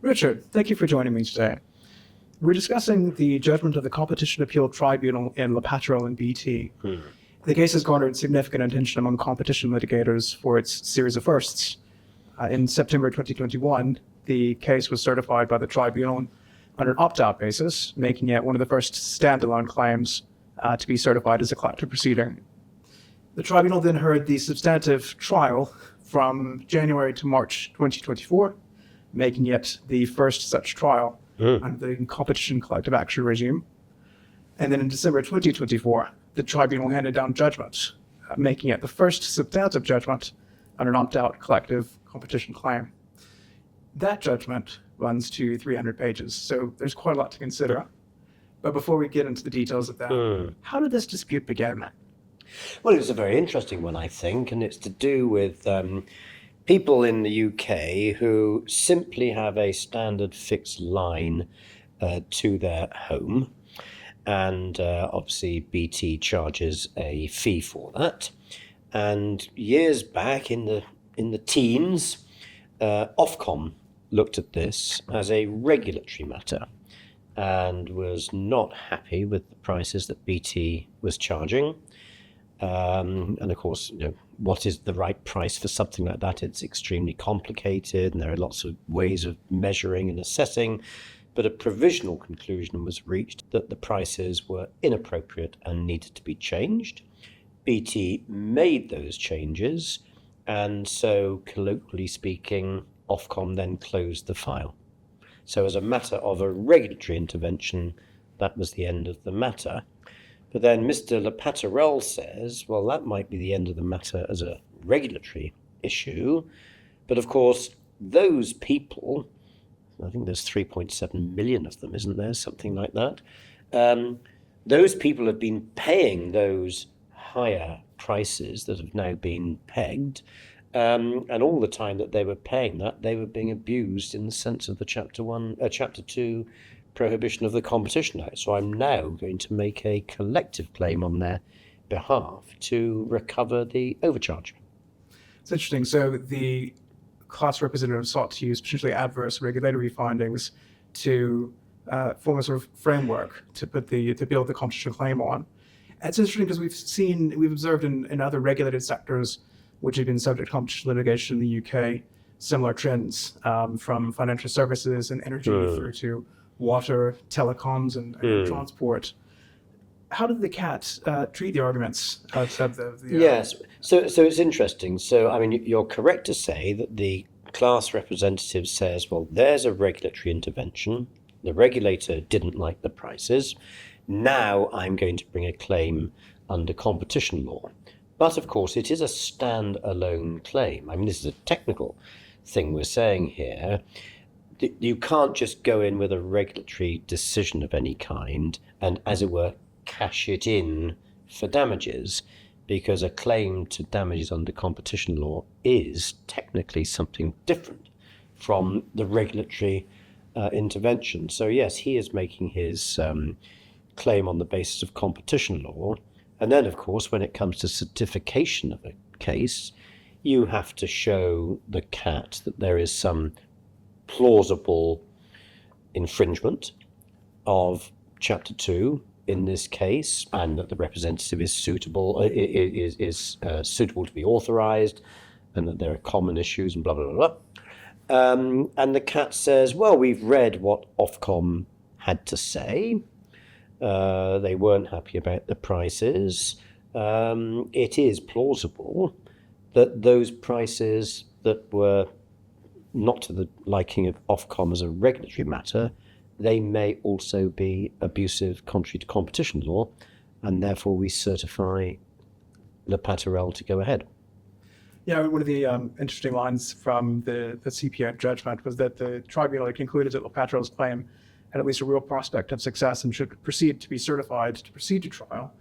Richard, thank you for joining me today. We're discussing the judgment of the Competition Appeal Tribunal in Patourel and BT. The case has garnered significant attention among competition litigators for its series of firsts. In September 2021, the case was certified by the tribunal on an opt-out basis, making it one of the first standalone claims to be certified as a collective proceeding. The tribunal then heard the substantive trial from January to March 2024, making it the first such trial under the competition collective action regime. And then in December 2024, the tribunal handed down judgment, making it the first substantive judgment on an opt-out collective competition claim. That judgment runs to 300 pages, so there's quite a lot to consider. But before we get into the details of that, how did this dispute begin? Well, it's a very interesting one, I think, and it's to do with people in the UK who simply have a standard fixed line to their home, and obviously BT charges a fee for that. And years back in the teens, Ofcom looked at this as a regulatory matter and was not happy with the prices that BT was charging. And of course, what is the right price for something like that? It's extremely complicated, and there are lots of ways of measuring and assessing. But a provisional conclusion was reached that the prices were inappropriate and needed to be changed. BT made those changes, and so colloquially speaking, Ofcom then closed the file. So as a matter of a regulatory intervention, that was the end of the matter. But then Mr. Patourel says, well, that might be the end of the matter as a regulatory issue. But of course, those people, I think there's 3.7 million of them, isn't there? Something like that. Those people have been paying those higher prices that have now been pegged. And all the time that they were paying that, they were being abused in the sense of the Chapter 2 prohibition of the Competition Act. So I'm now going to make a collective claim on their behalf to recover the overcharge. It's interesting. So the class representative sought to use potentially adverse regulatory findings to form a sort of framework to build the competition claim on. And it's interesting because we've observed in other regulated sectors which have been subject to competition litigation in the UK, similar trends from financial services and energy through to water, telecoms, and transport. How did the CAT treat the arguments of the Yes, so it's interesting. So, I mean, you're correct to say that the class representative says, well, there's a regulatory intervention. The regulator didn't like the prices. Now I'm going to bring a claim under competition law. But of course, it is a stand-alone claim. I mean, this is a technical thing we're saying here. You can't just go in with a regulatory decision of any kind and, as it were, cash it in for damages, because a claim to damages under competition law is technically something different from the regulatory intervention. So yes, he is making his claim on the basis of competition law. And then, of course, when it comes to certification of a case, you have to show the CAT that there is some plausible infringement of Chapter 2 in this case, and that the representative is suitable to be authorised, and that there are common issues and blah, blah, blah, blah. And the CAT says, well, we've read what Ofcom had to say. They weren't happy about the prices. It is plausible that those prices that were not to the liking of Ofcom as a regulatory matter, they may also be abusive contrary to competition law, and therefore we certify Patourel to go ahead. Yeah, one of the interesting lines from the CPA judgment was that the tribunal concluded that Patourel's claim had at least a real prospect of success and should proceed to be certified to proceed to trial,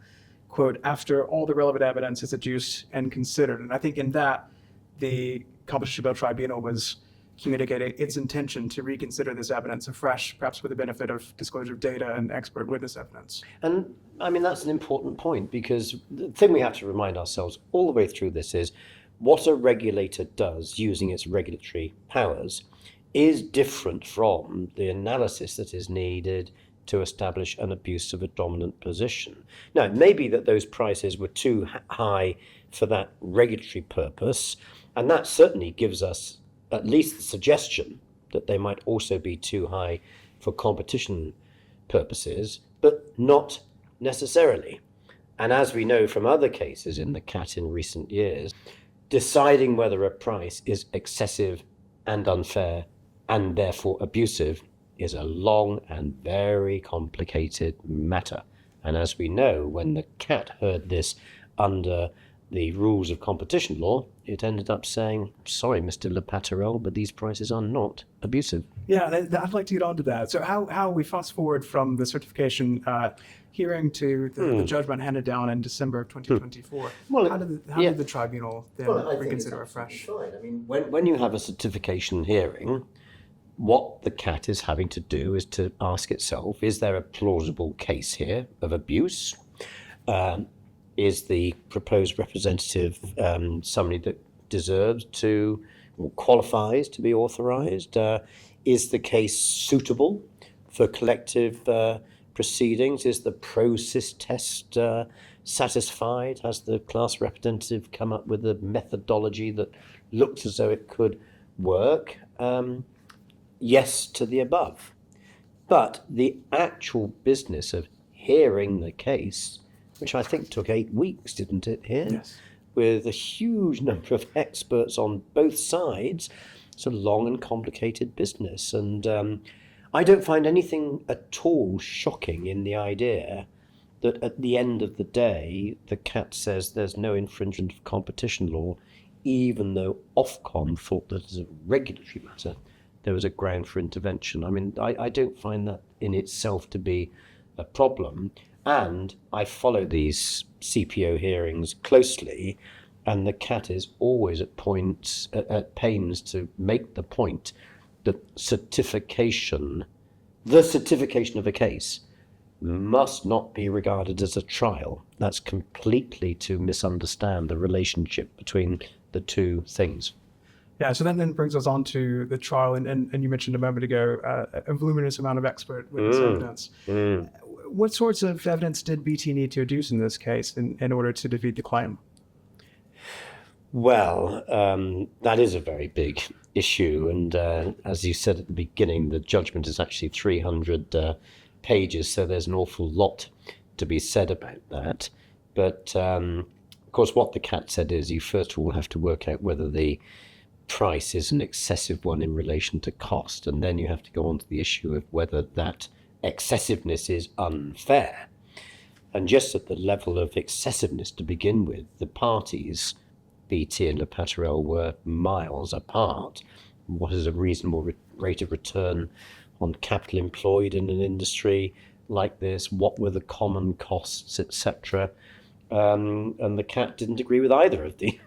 quote, after all the relevant evidence is adduced and considered. And I think in that, the Competition Appeal Tribunal was communicating its intention to reconsider this evidence afresh, perhaps with the benefit of disclosure of data and expert witness evidence. And I mean, that's an important point, because the thing we have to remind ourselves all the way through this is what a regulator does using its regulatory powers is different from the analysis that is needed to establish an abuse of a dominant position. Now, it may be that those prices were too high for that regulatory purpose, and that certainly gives us at least the suggestion that they might also be too high for competition purposes, but not necessarily. And as we know from other cases in the CAT in recent years, deciding whether a price is excessive and unfair and therefore abusive is a long and very complicated matter. And as we know, when the CAT heard this under the rules of competition law, it ended up saying, sorry, Mr. Patourel, but these prices are not abusive. Yeah, I'd like to get on to that. So how we fast forward from the certification hearing to the judgment handed down in December of 2024. Well, how did the tribunal then reconsider afresh? Fine. I mean, when you have a certification hearing, what the CAT is having to do is to ask itself, is there a plausible case here of abuse? Is the proposed representative somebody that deserves to or qualifies to be authorized? Is the case suitable for collective proceedings? Is the process test satisfied? Has the class representative come up with a methodology that looks as though it could work? Yes to the above. But the actual business of hearing the case, which I think took 8 weeks, didn't it, here? Yes. With a huge number of experts on both sides. It's a long and complicated business. And I don't find anything at all shocking in the idea that at the end of the day, the CAT says there's no infringement of competition law, even though Ofcom thought that as a regulatory matter, there was a ground for intervention. I mean, I don't find that in itself to be a problem. And I follow these CPO hearings closely, and the CAT is always at pains to make the point that the certification of a case must not be regarded as a trial. That's completely to misunderstand the relationship between the two things. Yeah, so that then brings us on to the trial, and you mentioned a moment ago a voluminous amount of expert witness evidence. What sorts of evidence did BT need to adduce in this case in order to defeat the claim? Well, that is a very big issue, and as you said at the beginning, the judgment is actually 300 pages, so there's an awful lot to be said about that. But of course, what the CAT said is you first of all have to work out whether the price is an excessive one in relation to cost, and then you have to go on to the issue of whether that excessiveness is unfair. And just at the level of excessiveness to begin with, the parties, BT and Patourel, were miles apart. What is a reasonable rate of return on capital employed in an industry like this? What were the common costs, etc.? And the CAT didn't agree with either of the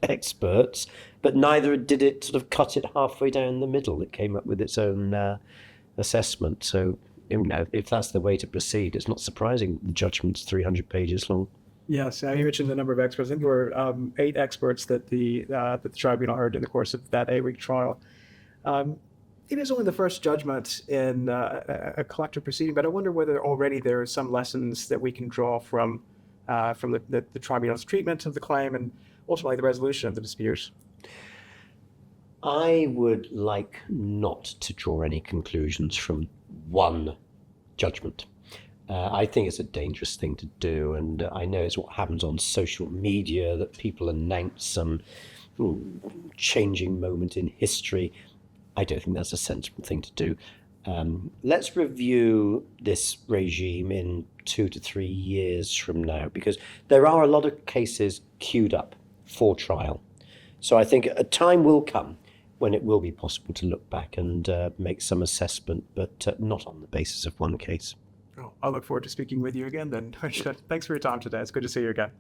experts, but neither did it sort of cut it halfway down the middle. It came up with its own assessment. So, you know, if that's the way to proceed, it's not surprising the judgment's 300 pages long. Yes, you mentioned the number of experts. I think there were 8 experts that the tribunal heard in the course of that 8-week trial. It is only the first judgment in a collective proceeding, but I wonder whether already there are some lessons that we can draw from the tribunal's treatment of the claim and ultimately the resolution of the dispute. I would like not to draw any conclusions from one judgment. I think it's a dangerous thing to do, and I know it's what happens on social media, that people announce some changing moment in history. I don't think that's a sensible thing to do. Let's review this regime in 2 to 3 years from now, because there are a lot of cases queued up for trial. So I think a time will come when it will be possible to look back and make some assessment, but not on the basis of one case. Oh, I look forward to speaking with you again then. Thanks for your time today. It's good to see you again.